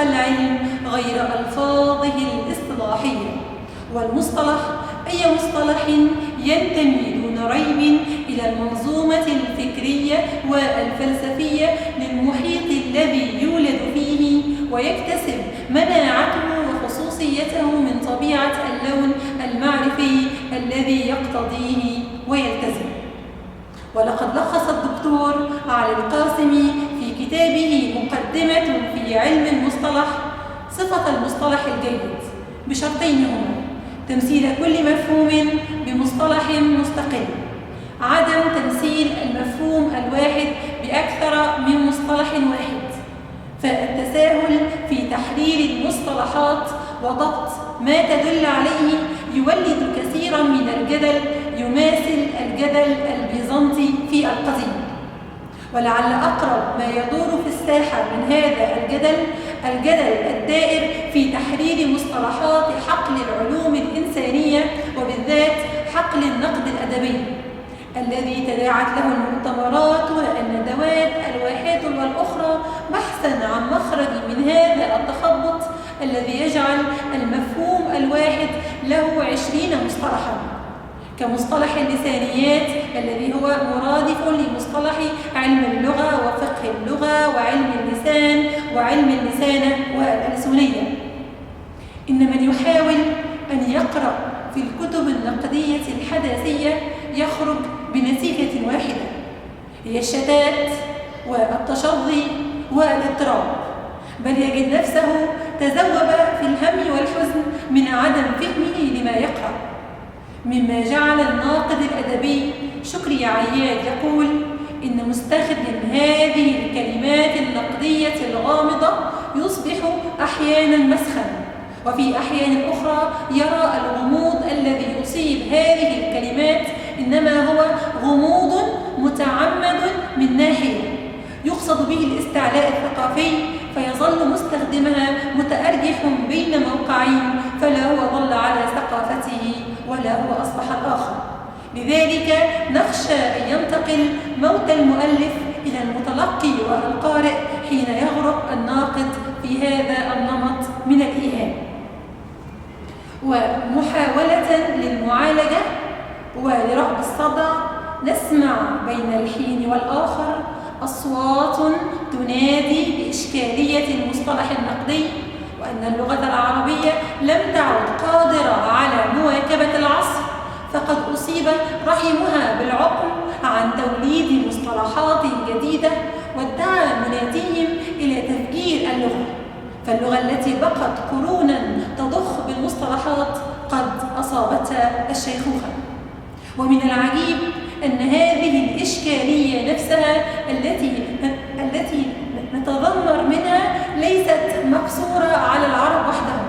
العلم غير ألفاظه الاصطلاحية. والمصطلح أي مصطلح ينتمي دون ريب إلى المنظومة الفكرية والفلسفية للمحيط الذي يولد فيه ويكتسب مناعته وخصوصيته من طبيعة اللون المعرفي الذي يقتضيه ويلتزم. ولقد لخص الدكتور علي القاسمي في كتابه مقدمة في علم المصطلح صفة المصطلح الجيد بشرطين هما: تمثيل كل مفهوم بمصطلح مستقل، عدم تمثيل المفهوم الواحد بأكثر من مصطلح واحد. فالتساهل في تحرير المصطلحات وضبط ما تدل عليه يولد كثيرا من الجدل يماثل الجدل البيزنطي في القديم. ولعل أقرب ما يدور في الساحة من هذا الجدل الدائر في تحرير مصطلحات حقل العلوم الإنسانية وبالذات حقل النقد الأدبي الذي تداعت له المؤتمرات والندوات الواحدة والأخرى بحثاً عن مخرج من هذا التخبط الذي يجعل المفهوم الواحد له 20 مصطلحاً، كمصطلح اللسانيات الذي هو مرادف لمصطلح علم اللغة وفقه اللغة وعلم اللسان وعلم اللسانة والألسنية. إن من يحاول أن يقرأ في الكتب النقدية الحداثية يخرج بنتيجة واحدة، هي الشتات والتشظي والاضطراب، بل يجد نفسه تذوب في الهم والحزن من عدم فهمه لما يقرأ، مما جعل الناقد الأدبي شكري عياد يقول إن مستخدم هذه الكلمات النقدية الغامضة يصبح أحيانا مسخا، وفي أحيان أخرى يرى الغموض الذي يصيب هذه الكلمات إنما هو غموض متعمد من ناحية يقصد به الاستعلاء الثقافي، فيظل مستخدمها متأرجح بين موقعين، فلا هو ظل على ثقافته ولا هو أصبح الآخر. لذلك نخشى أن ينتقل موت المؤلف إلى المتلقي والقارئ حين يغرق الناقد في هذا النمط من الإيهام. ومحاولة للمعالجة ولرأب الصدع نسمع بين الحين والآخر أصوات تنادي بإشكالية المصطلح النقدي، وأن اللغة العربية لم تعد قادرة على مواكبة العصر، فقد أصيب رحمها بالعقم عن توليد مصطلحات جديدة، وادعى مناديهم إلى تفجير اللغة، فاللغة التي بقت قرونا تضخ بالمصطلحات قد أصابتها الشيخوخة. ومن العجيب أن هذه الإشكالية نفسها التي نتذمر منها ليست مقصورة على العرب وحدهم،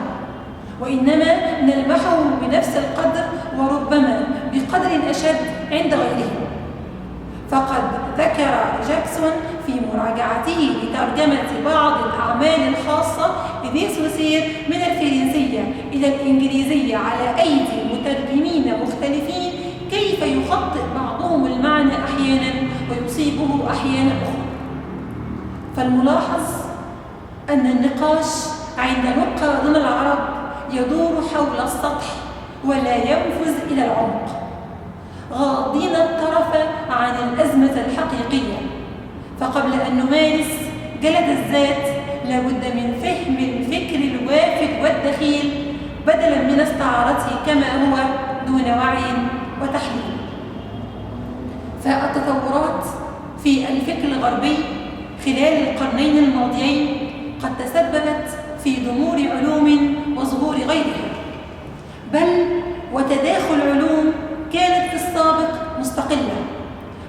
وإنما نلمحه بنفس القدر وربما بقدر أشد عند غيرهم. فقد ذكر جاكسون في مراجعته لترجمة بعض الأعمال الخاصة لديسوسير من الفرنسية إلى الإنجليزية على أيدي مترجمين مختلفين كيف يخطئ بعضهم المعنى أحيانا ويصيبه أحيانا أخرى. فالملاحظ أن النقاش عند نقادنا العرب يدور حول السطح ولا ينفذ إلى العمق، غاضين الطرف عن الأزمة الحقيقية. فقبل أن نمارس جلد الذات لابد من فهم الفكر الوافد والدخيل بدلا من استعارته كما هو دون وعي وتحليل. فالتطورات في الفكر الغربي خلال القرنين الماضيين قد تسببت في ضمور علوم وظهور غيرها، بل وتداخل علوم كانت في السابق مستقلة.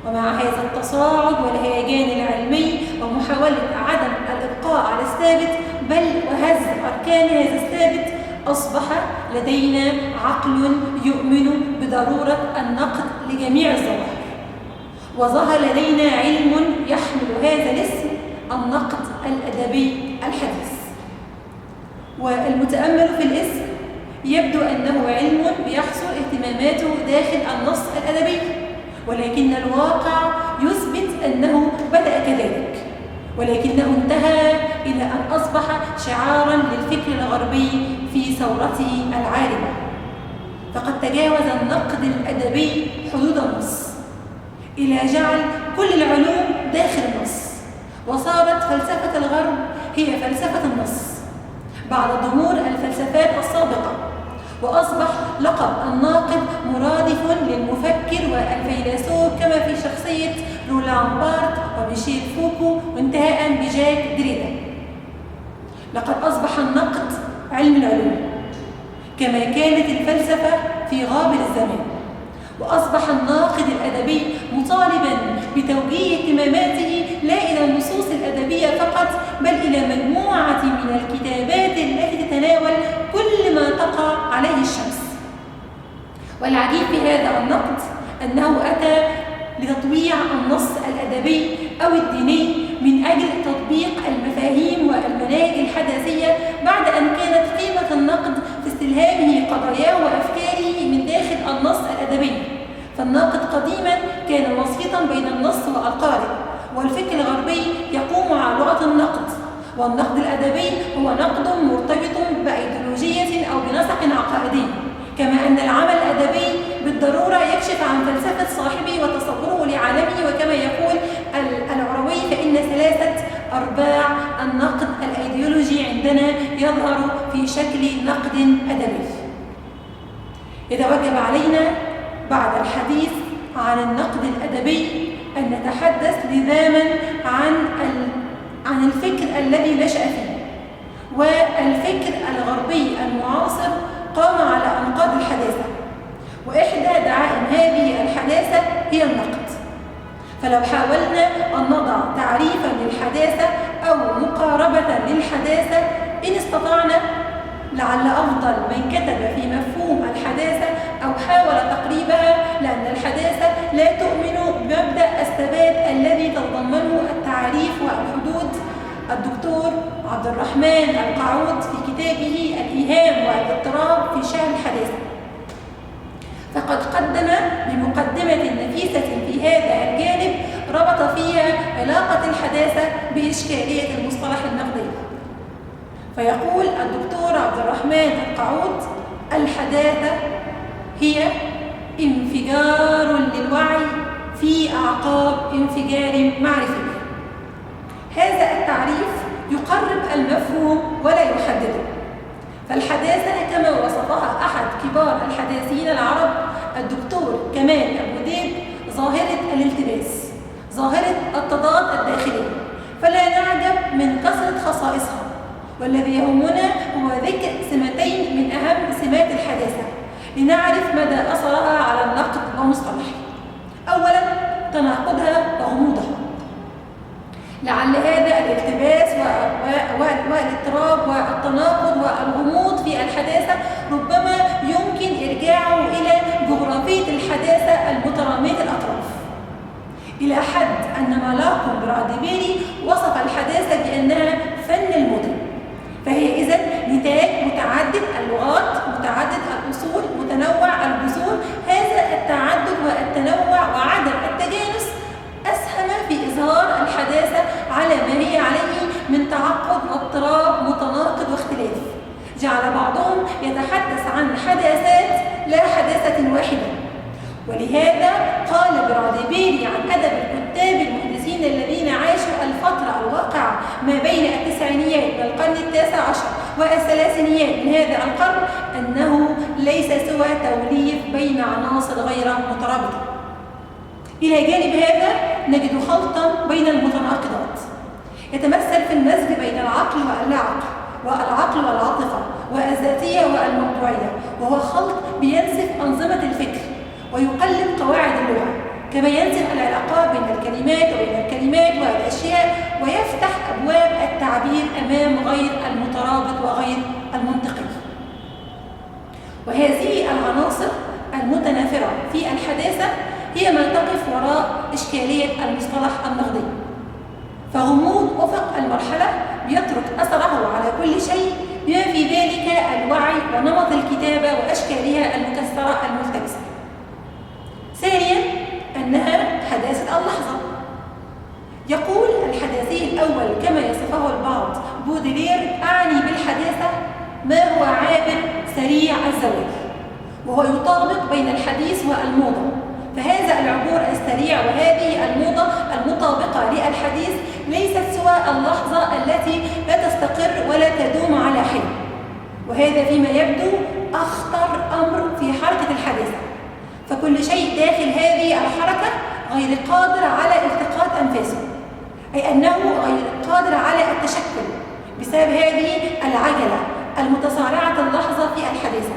ومع هذا التصاعد والهيجان العلمي ومحاولة عدم الإبقاء على الثابت بل وهز أركان هذا الثابت، أصبح لدينا عقل يؤمن بضرورة النقد لجميع الظواهر، وظهر لدينا علم يحمل هذا الاسم النقد الأدبي الحديث. والمتأمل في الاسم يبدو أنه علم بيحصل اهتماماته داخل النص الأدبي، ولكن الواقع يثبت أنه بدأ كذلك، ولكنه انتهى إلى أن أصبح شعاراً للفكر الغربي في ثورته العارمة. فقد تجاوز النقد الأدبي حدود النص إلى جعل كل العلوم داخل النص، وصارت فلسفة الغرب هي فلسفة النص بعد ضمور الفلسفات السابقة، وأصبح لقب الناقد مرادف للمفكر والفيلسوف كما في شخصية رولان بارت وميشيل فوكو وانتهاء بجاك دريدا. لقد أصبح النقد علم العلوم كما كانت الفلسفة في غابر الزمان، وأصبح الناقد الأدبي مطالباً بتوجيه اهتماماته لا إلى النصوص الأدبية فقط، بل إلى مجموعة من الكتابات التي تتناول كل ما تقع عليه الشمس. والعجيب في هذا النقد أنه أتى لتطويع النص الأدبي أو الديني من أجل تطبيق المفاهيم والمناهج الحداثية، بعد أن كانت قيمة النقد في استلهامه قضاياه وأفكاره من داخل النص الأدبي. فالناقد قديما كان وسيطا بين النص والقارئ، والفكر الغربي يقوم على لغة النقد، والنقد الأدبي هو نقد مرتبط بأيديولوجية أو بنسق عقائدي، كما أن العمل الأدبي بالضرورة يكشف عن فلسفة صاحبه وتصوره لعالمه، وكما يقول العروي فإن ثلاثة أرباع النقد الأيديولوجي عندنا يظهر في شكل نقد أدبي. يتوجب علينا بعد الحديث عن النقد الأدبي أن نتحدث لزاما عن الفكر الذي نشأ فيه. والفكر الغربي المعاصر قام على أنقاض الحداثة، وإحدى دعائم هذه الحداثة هي النقد. فلو حاولنا أن نضع تعريفا للحداثة أو مقاربة للحداثة إن استطعنا، لعل أفضل من كتب في مفهوم الحداثة أو حاول تقريبها، لأن الحداثة لا تؤمن بمبدأ الثبات الذي تتضمنه التعريف والحدود الدكتور عبد الرحمن القعود في كتابه الإيهام والاضطراب في شأن الحداثة. فقد قدم بمقدمة نفيسة في هذا الجانب ربط فيها علاقة الحداثة بإشكالية المصطلح النقدي. فيقول الدكتور عبد الرحمن القعود: الحداثة هي انفجار للوعي في أعقاب انفجار معرفي. هذا التعريف يقرب المفهوم ولا يحدده. فالحداثة كما وصفها أحد كبار الحداثيين العرب الدكتور كمال أبو ديب ظاهرة الالتباس، ظاهرة التضاد الداخلي، فلا نعجب من كثرة خصائصها. والذي يهمنا هو ذكر سمتين من أهم سمات الحداثة لنعرف مدى أثرها على النقد ومصطلحه. أولا، تناقضها وغموضها. لعل هذا الالتباس والاضطراب والتناقض والغموض في الحداثة ربما يمكن إرجاعه إلى جغرافية الحداثة المترامية الأطراف، إلى حد أن مالاكم براديبيري وصف الحداثة بأنها فن المدن. فهي إذن نتاج متعدد اللغات، متعدد الأصول، متنوع الجذور. هذا التعدد والتنوع وعدم التجانس أسهم في إظهار الحداثة على ما هي عليه من تعقد واضطراب متناقض واختلاف، جعل بعضهم يتحدث عن حداثات لا حداثة واحدة. ولهذا قال براديبيري عن أدب الكتاب المحدثين الذين عاشوا الفترة الواقعة ما بين التسعينيات من القرن التاسع عشر والثلاثينيات من هذا القرن أنه ليس سوى توليف بين عناصر غير مترابطة. إلى جانب هذا نجد خلطا بين المتناقضات يتمثل في المزج بين العقل واللاعقل، والعقل والعاطفة، والذاتية والموضوعية، وهو خلط بينسف أنظمة الفكر ويقلب قواعد اللغة، كما ينسف العلاقات بين الكلمات وبين الكلمات والأشياء، ويفتح أبواب التعبير أمام غير المترابط وغير المنطقي. وهذه العناصر المتنافرة في الحداثة هي ما تقف وراء إشكالية المصطلح النقدي. فغموض أفق المرحلة بيترك أثره على كل شيء بما في ذلك الوعي ونمط الكتابة وأشكالها المكسرة الملتبسة. ثانياً، أنها حداثة اللحظة. يقول الحداثي الأول كما يصفه البعض وهو يطابق بين الحديث والموضة. فهذا العبور السريع وهذه الموضة المطابقة للحديث ليست سوى اللحظة التي لا تستقر ولا تدوم على حين، وهذا فيما يبدو أخطر أمر في حركة الحداثة. فكل شيء داخل هذه الحركة غير قادر على التقاط أنفاسه، أي أنه غير قادر على التشكل بسبب هذه العجلة المتسارعة اللحظة في الحداثة.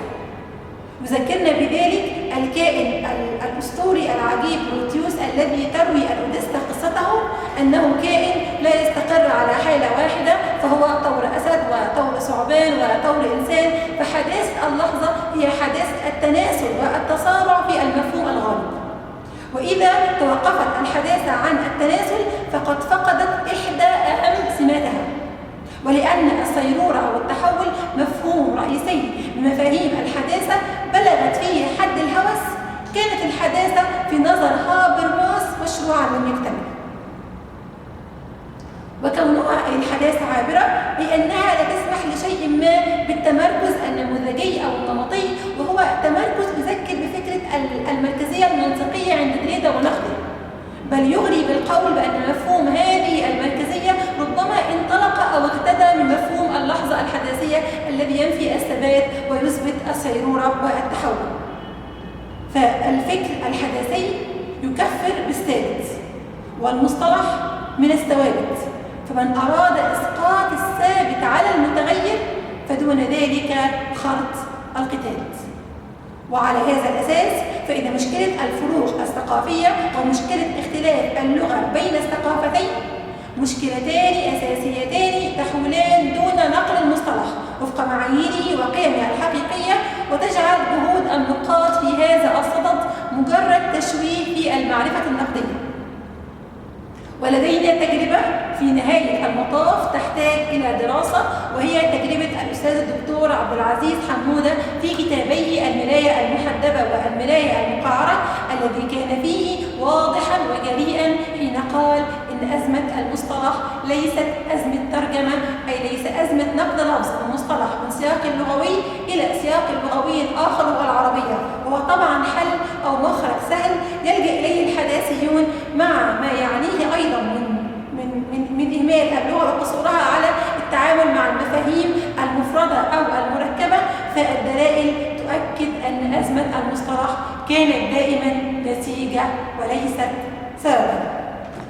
يذكرنا بذلك الكائن الأسطوري العجيب بروتيوس الذي تروي الأوديسا قصته أنه كائن لا يستقر على حالة واحدة، فهو طور أسد وطور ثعبان وطور إنسان. فحداثة اللحظة هي حداثة التناسل والتسارع في المفهوم الغالب. وإذا توقفت الحداثة عن التناسل فقد فقدت إحدى أهم سماتها. ولأن الصيرورة أو التحول مفهوم رئيسي من مفاهيم الحداثة بلغت فيه حد الهوس، كانت الحداثة في نظر هابرماس مشروعا لم يكتمل. وكونها الحداثة عابرة لأنها لا تسمح لشيء ما بالتمركز النموذجي أو النمطي، وهو تمركز يذكر بفكرة المركزية المنطقية عند دريدا ونقده، بل يغري بالقول بأن مفهوم هذه المركزية ربما انطلق أو اقتدى من مفهوم اللحظة الحداثية الذي ينفي الثبات ويثبت الصيرورة والتحول. فالفكر الحداثي يكفر بالثابت والمصطلح من الثوابت، فمن أراد إسقاط الثابت على المتغير فدون ذلك خرط القتال. وعلى هذا الأساس فإن مشكلة الفروق الثقافية ومشكلة اختلاف اللغة بين الثقافتين مشكلتان أساسيتان تحولان دون نقل المصطلح وفق معاييره وقيمه الحقيقية، وتجعل جهود النقاد في هذا الصدد مجرد تشويه في المعرفة النقدية. ولدينا تجربة في نهاية المطاف تحتاج إلى دراسة، وهي تجربة الأستاذ الدكتور عبد العزيز حمودة في كتابيه المراية المحدبة والمراية المقعرة، الذي كان فيه واضحا وجريئا حين قال إن أزمة المصطلح ليست أزمة ترجمة، أي ليس أزمة نقد لفظ المصطلح من سياق اللغوي إلى سياق اللغوي الآخر والعربية، وهو طبعا حل أو مخرج سهل يلجأ إليه الحداثيون مع ما يعنيه أيضا من إهمال اللغة وقصورها على التعامل مع المفاهيم المفردة أو المركبة. فالدلائل تؤكد أن أزمة المصطلح كانت دائما نتيجة وليست سببا.